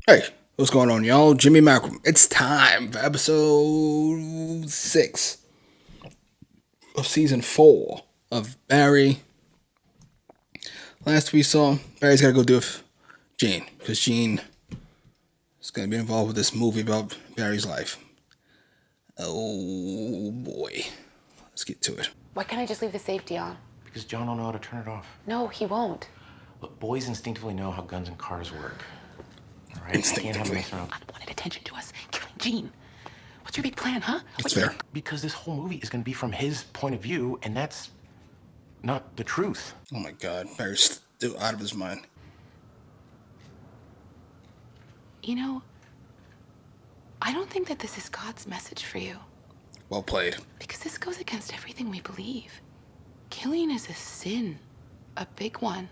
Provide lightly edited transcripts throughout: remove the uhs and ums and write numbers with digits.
Hey, what's going on, y'all? Jimmy Malcolm. It's time for episode 6 of season 4 of Barry. Last we saw, Barry's got to go do it with Jane, because Jane is going to be involved with this movie about Barry's life. Oh boy. Let's get to it. Why can't I just leave the safety on? Because John don't know how to turn it off. No, he won't. Look, boys instinctively know how guns and cars work. All right? Instinctively. Unwanted attention to us. Killing Jean. What's your big plan, huh? That's fair. Because this whole movie is going to be from his point of view, and that's not the truth. Oh my god, Barry's still out of his mind. You know, I don't think that this is God's message for you. Well played. Because this goes against everything we believe. Killing is a sin. A big one.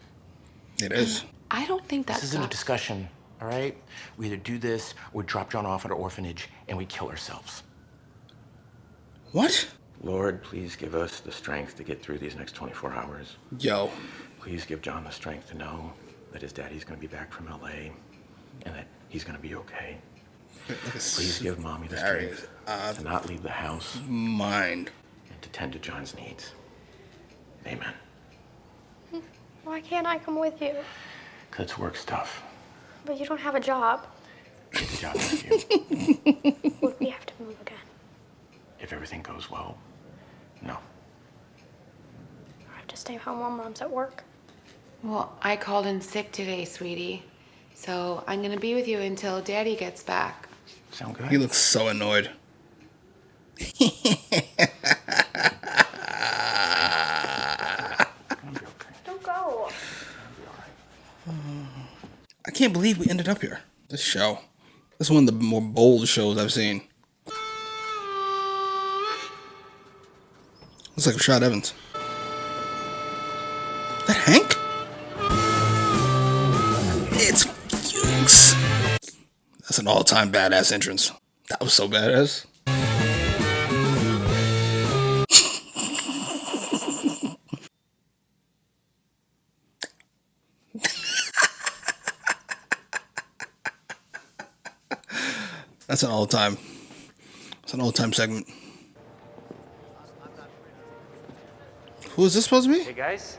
It is. I don't think that's This isn't a discussion, all right? We either do this, or we drop John off at an orphanage, and we kill ourselves. What? Lord, please give us the strength to get through these next 24 hours. Yo. Please give John the strength to know that his daddy's going to be back from L.A. and that he's going to be okay. Please give Mommy the strength to not leave the house. Mind. And to tend to John's needs. Amen. Why can't I come with you? Because it's work stuff. But you don't have a job. It's a job interview. Would we have to move again? If everything goes well, no. I have to stay home while Mom's at work. Well, I called in sick today, sweetie. So I'm gonna be with you until Daddy gets back. Sound good? He looks so annoyed. Don't go. I can't believe we ended up here. This show. This is one of the more bold shows I've seen. Looks like Rashad Evans. Is that Hank? It's Fuchs. That's an all-time badass entrance. That was so badass. That's an all-time. It's an all-time segment. Who is this supposed to be? Hey guys,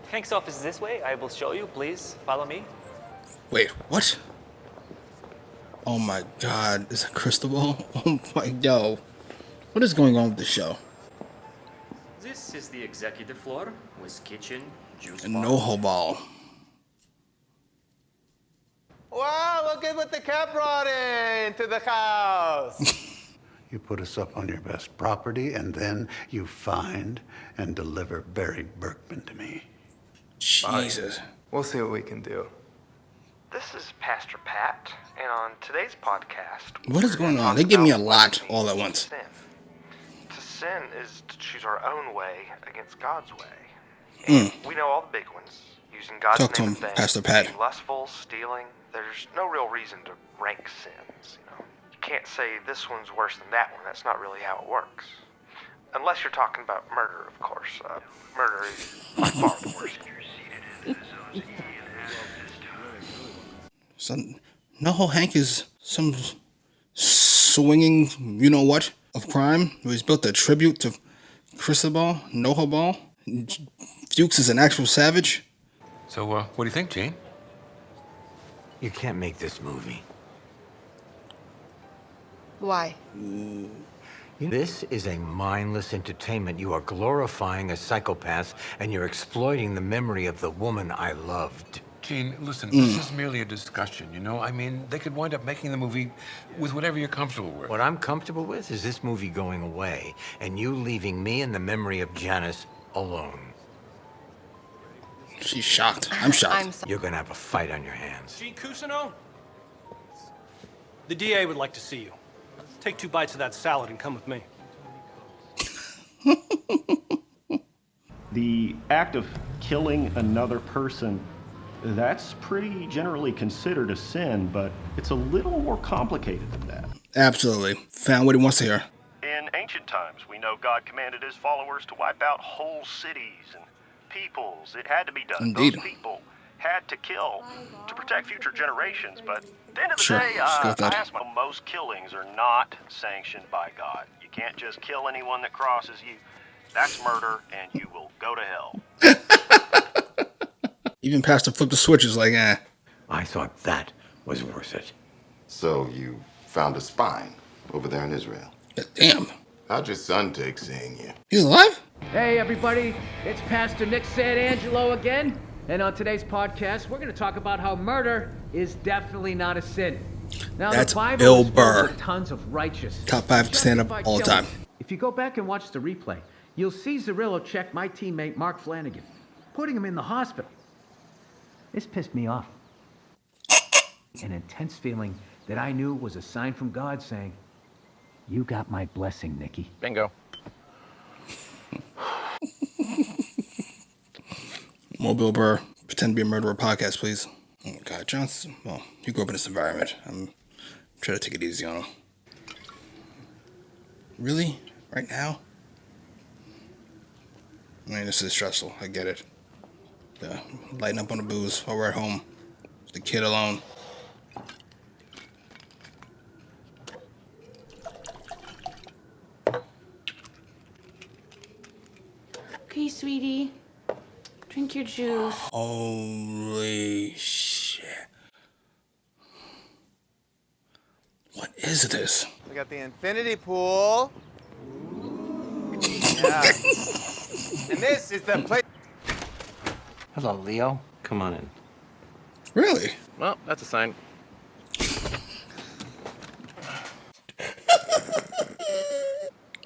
Hank's office is this way. I will show you. Please follow me. Wait, what? Oh my god, is that Cristobal? Oh my, yo. What is going on with this show? This is the executive floor with kitchen, juice And bar. no ball. Wow, look at what the cat brought into the house. You put us up on your best property, and then you find and deliver Barry Berkman to me. Jesus. We'll see what we can do. This is Pastor Pat, and on today's podcast... What is going on? They give me a lot all at once. Sin. To sin is to choose our own way against God's way. And we know all the big ones. Using God's Talk to name him, in vain, Pastor Pat. being lustful, stealing. There's no real reason to rank sins, you know. You can't say this one's worse than that one. That's not really how it works. Unless you're talking about murder, of course. Murder is by far the worst. So, no, Hank is some swinging, you know what, of crime. He's built a tribute to Cristobal, Noho Ball. Fuchs is an actual savage. So, what do you think, Gene? You can't make this movie. Why? This is a mindless entertainment. You are glorifying a psychopath, and you're exploiting the memory of the woman I loved. Gene, listen, this is merely a discussion, you know? I mean, they could wind up making the movie with whatever you're comfortable with. What I'm comfortable with is this movie going away, and you leaving me and the memory of Janice alone. She's shocked. I'm shocked. You're gonna have a fight on your hands. Gene Cousineau? The DA would like to see you. Take 2 bites of that salad and come with me. The act of killing another person, that's pretty generally considered a sin, but it's a little more complicated than that. Absolutely. Found what he wants to hear. In ancient times, we know God commanded his followers to wipe out whole cities and peoples. It had to be done. Indeed. Those people had to kill to protect future generations, but at the end of the Sure, day, let's go with I that. ask most killings are not sanctioned by God. You can't just kill anyone that crosses you. That's murder, and you will go to hell. Even Pastor flipped the switches like, eh. I thought that was worth it. So you found a spine over there in Israel. Damn. How'd your son take seeing you? He's alive? Hey everybody, it's Pastor Nick Santangelo again, and on today's podcast, we're going to talk about how murder is definitely not a sin. Now, That's the Bible Bill is filled Burr. with tons of righteous, Top 5 stand-up all the time. If you go back and watch the replay, you'll see Zerillo check my teammate Mark Flanagan, putting him in the hospital. This pissed me off. An intense feeling that I knew was a sign from God saying, "You got my blessing, Nicky." Bingo. More Bill Burr. Pretend to be a murderer podcast, please. Oh, God. Johnson, well, you grew up in this environment. I'm trying to take it easy on him. Really? Right now? I mean, this is stressful. I get it. Lighting up on the booze while we're at home. The kid alone. Okay, sweetie. Drink your juice. Holy shit. What is this? We got the infinity pool. Yeah. And this is the place. Hello, Leo. Come on in. Really? Well, that's a sign.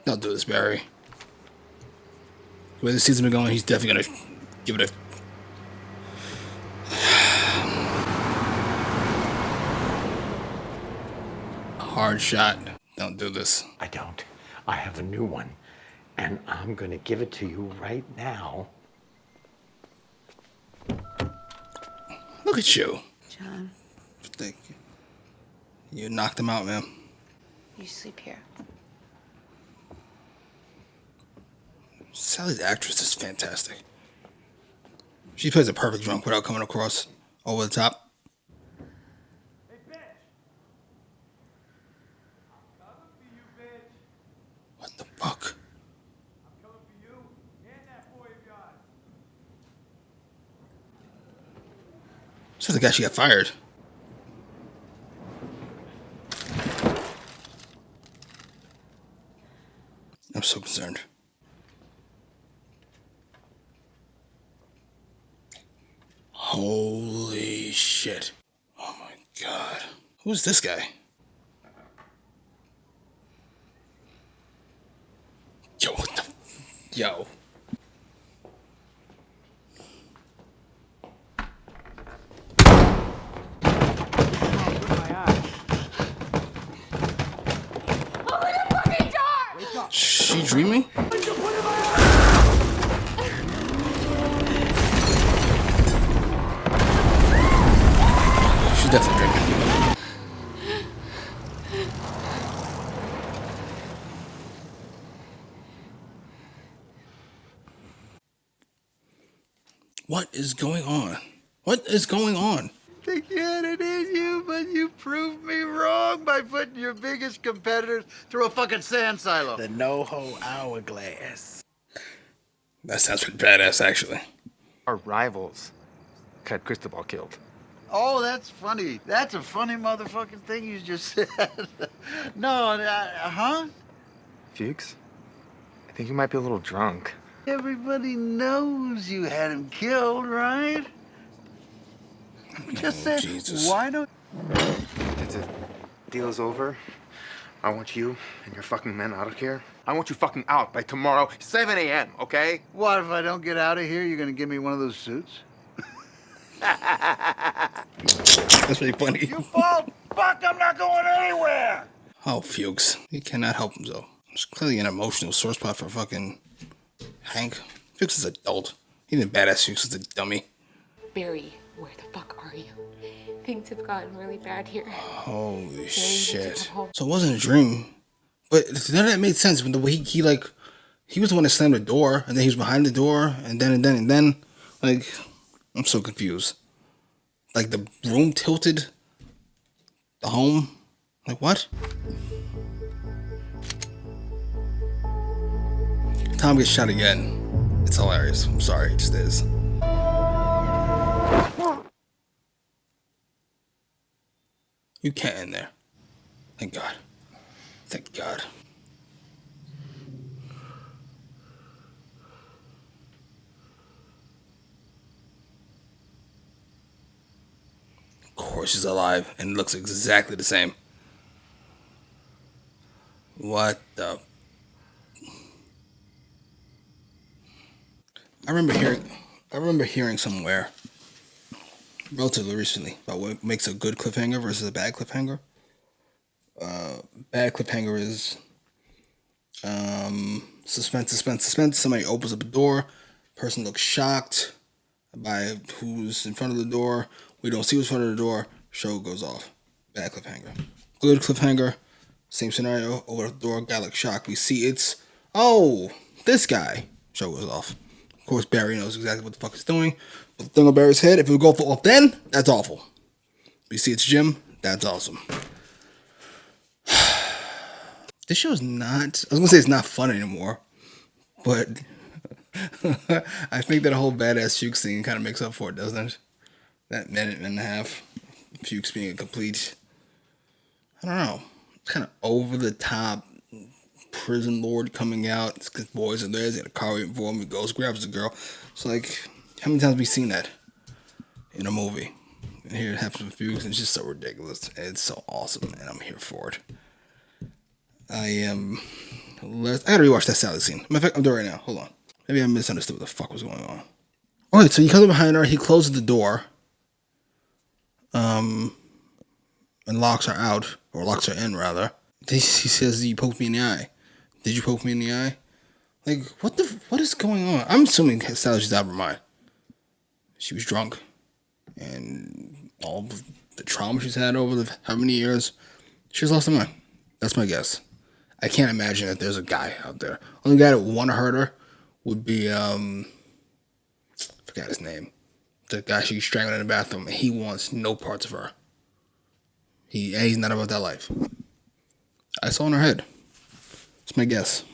Don't do this, Barry. The way the season's been going, he's definitely gonna give it a hard shot. Don't do this. I don't. I have a new one, and I'm gonna give it to you right now. Look at you. John, You knocked him out, man. you sleep here. Sally's actress is fantastic. She plays a perfect drunk without coming across over the top. What the fuck? This is the guy she got fired. I'm so concerned. Holy shit. Oh my God. Who's this guy? Yo, what the? Yo. She dreaming? She's definitely dreaming. What is going on? What is going on? Again, it is you, but you proved me wrong by putting your biggest competitors through a fucking sand silo. The NoHo Hourglass. That sounds pretty badass, actually. Our rivals had Cristobal killed. Oh, that's funny. That's a funny motherfucking thing you just said. No, huh? Fuchs, I think you might be a little drunk. Everybody knows you had him killed, right? Just say, Jesus. why don't... That's it. Deal's over. I want you and your fucking men out of here. I want you fucking out by tomorrow, 7 a.m., okay? What, if I don't get out of here, you're gonna give me one of those suits? That's pretty funny. You fall, fuck, I'm not going anywhere! Oh, Fuchs. He cannot help himself. It's clearly an emotional sore spot for fucking Hank. Fuchs is an adult. He didn't badass Fuchs is a dummy. Barry, where the fuck are you? Things have gotten really bad here. Holy shit. So it wasn't a dream. But none of that made sense. When the way he was the one that slammed the door, and then he was behind the door, and then, like, I'm so confused. Like the room tilted. The home. Like what? Tom gets shot again. It's hilarious. I'm sorry, it just is. You can't in there. Thank God. Thank God. Of course she's alive and looks exactly the same. What the? I remember hearing somewhere relatively recently about what makes a good cliffhanger versus a bad cliffhanger. Bad cliffhanger is suspense, suspense, suspense. Somebody opens up a door. Person looks shocked by who's in front of the door. We don't see who's in front of the door. Show goes off. Bad cliffhanger. Good cliffhanger. Same scenario. Over the door. Guy looks shocked. We see it's this guy. Show goes off. Of course, Barry knows exactly what the fuck he's doing. But the thing on Barry's head, if it would go off then, that's awful. We see it's Jim. That's awesome. This show is not. I was gonna say it's not fun anymore, but I think that whole badass Fuchs scene kind of makes up for it, doesn't it? That minute and a half, Fuchs being a complete. I don't know. It's kind of over the top. Prison lord coming out. His boys are there. He's got a car waiting for him. He goes, grabs the girl. It's like, how many times have we seen that in a movie? And here it happens with Fuchs, and it's just so ridiculous. It's so awesome, and I'm here for it. I gotta rewatch that Sally scene. Matter of fact, I'm doing it right now. Hold on. Maybe I misunderstood what the fuck was going on. Alright, so he comes up behind her, he closes the door. And locks her out. Or locks her in, rather. He says, you poked me in the eye. Did you poke me in the eye? Like, what is going on? I'm assuming Sally's out of her mind. She was drunk. And all the trauma she's had over how many years, she's lost her mind. That's my guess. I can't imagine that there's a guy out there. Only guy that would want to hurt her would be, I forgot his name. The guy she's strangling in the bathroom, and he wants no parts of her. He's not about that life. I saw in her head. It's my guess.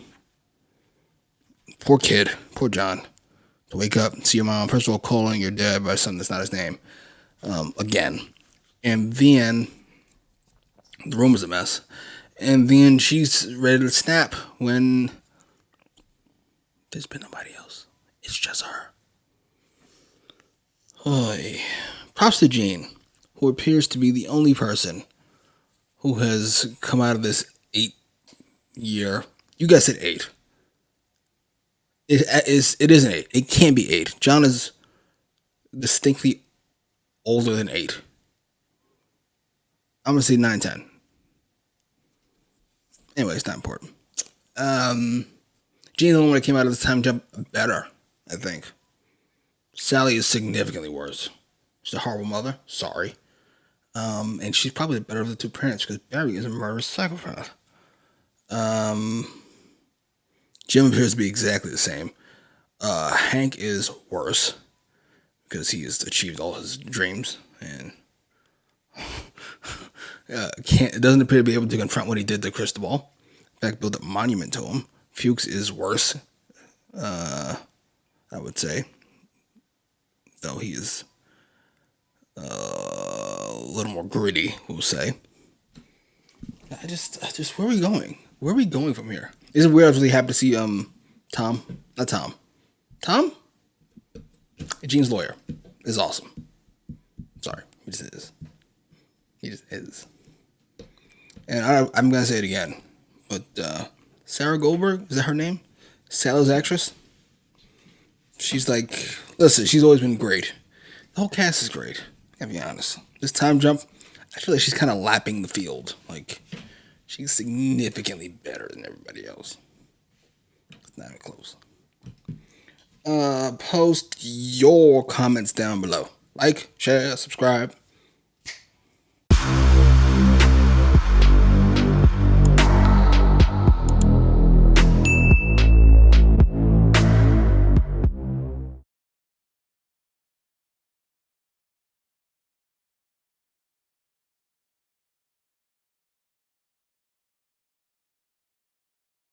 Poor kid. Poor John. To wake up and see your mom, first of all, calling your dad by something that's not his name. Again. And then, the room is a mess. And then she's ready to snap when there's been nobody else. It's just her. Oy. Props to Jean, who appears to be the only person who has come out of this 8-year. You guys said 8. It isn't 8. It can't be 8. John is distinctly older than 8. I'm gonna say 9, 10. Anyway, it's not important. Jean's the only one that came out of this time jump better, I think. Sally is significantly worse. She's a horrible mother. Sorry. And she's probably the better of the two parents because Barry is a murderous psychopath. Jim appears to be exactly the same. Hank is worse because he has achieved all his dreams and doesn't appear to be able to confront what he did to Cristobal. In fact, build a monument to him. Fuchs is worse, I would say, though he is a little more gritty, we'll say. I just, where are we going? Where are we going from here? Is it weird? I was really happy to see Tom. Gene's lawyer is awesome. Sorry, he just is. He just is. And I'm gonna say it again, but Sarah Goldberg, is that her name? Sally's actress. She's like, listen, she's always been great. The whole cast is great. I gotta be honest. This time jump, I feel like she's kind of lapping the field. Like, she's significantly better than everybody else. It's not even close. Post your comments down below. Like, share, subscribe.